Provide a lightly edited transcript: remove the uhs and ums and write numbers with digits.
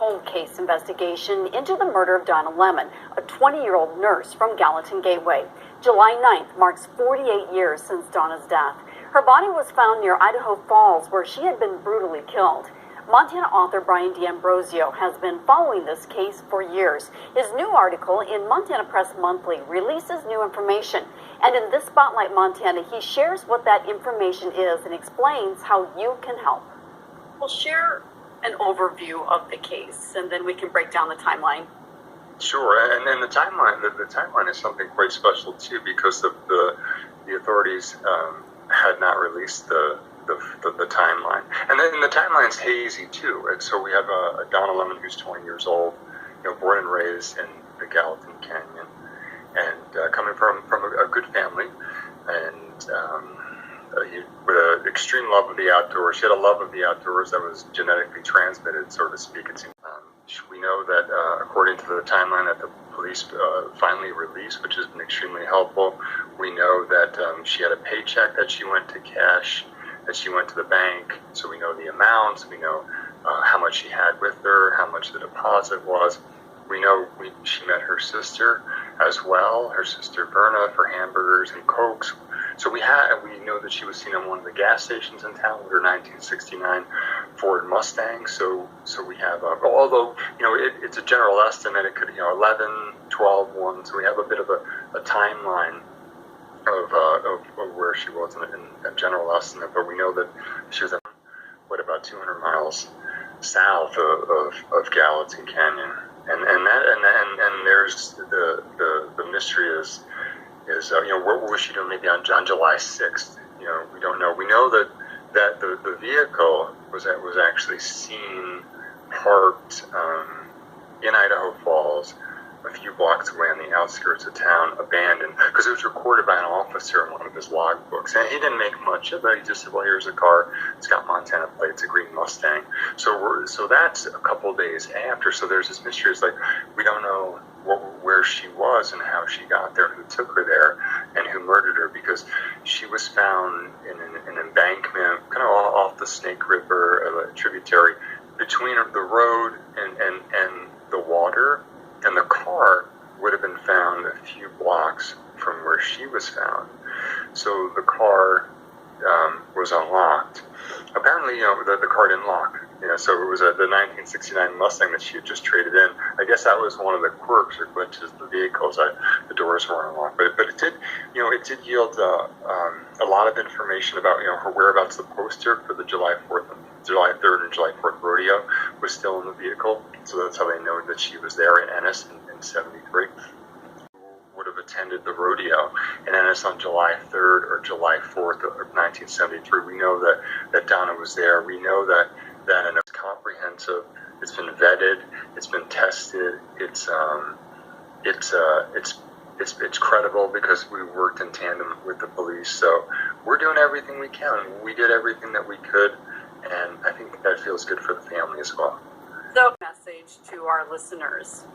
cold case investigation into the murder of Donna Lemon, a 20-year-old nurse from Gallatin Gateway. July 9th marks 48 years since Donna's death. Her body was found near Idaho Falls, where she had been brutally killed. Montana author Brian D'Ambrosio has been following this case for years. His new article in Montana Press Monthly releases new information. And in this Spotlight Montana, he shares what that information is and explains how you can help. We'll share an overview of the case, and then we can break down the timeline. Sure, and then the timeline is something quite special too, because the authorities had not released the timeline, and then the timeline's hazy too. Right? So we have a Donna Lemon who's 20 years old, born and raised in the Gallatin Canyon, and coming from a good family, and with an extreme love of the outdoors. She had a love of the outdoors that was genetically transmitted, so to speak. We know that according to the timeline that the police finally released, which has been extremely helpful, we know that she had a paycheck that she went to cash, that she went to the bank, so we know the amounts, we know how much she had with her, how much the deposit was. We know she met her sister as well, her sister Berna, for hamburgers and Cokes. So we know that she was seen on one of the gas stations in town with her 1969 Ford Mustang. So we have, although it's a general estimate, it could 11, 12, 1. So we have a bit of a timeline of where she was in a general estimate. But we know that she was about 200 miles south of Gallatin Canyon. And there's the mystery is what was she doing maybe on July 6th? We don't know. We know that the vehicle was actually seen parked in Idaho Falls, a few blocks away on the outskirts of town, abandoned, because it was recorded by an officer in one of his logbooks. And he didn't make much of it. He just said, well, here's a car. It's got Montana plates, a green Mustang. So that's a couple days after. So there's this mystery. It's like, we don't know where she was and how she got there, who took her there, and who murdered her, because she was found in an embankment, kind of off the Snake River, a tributary, between the road and the water. And the car would have been found a few blocks from where she was found. So the car was unlocked. Apparently, the car didn't lock. So it was the 1969 Mustang that she had just traded in. I guess that was one of the quirks or glitches of the vehicles. The doors weren't unlocked, but it did yield a lot of information about her whereabouts. The poster for the July 3rd and July 4th rodeo was still in the vehicle, so that's how they know that she was there in Ennis in 73. Would have attended the rodeo in Ennis on July 3rd or July 4th of 1973. We know that Donna was there. We know that it's comprehensive. It's been vetted. It's been tested. It's credible because we worked in tandem with the police. So we're doing everything we can. We did everything that we could, and I think that feels good for the family as well. So, message to our listeners.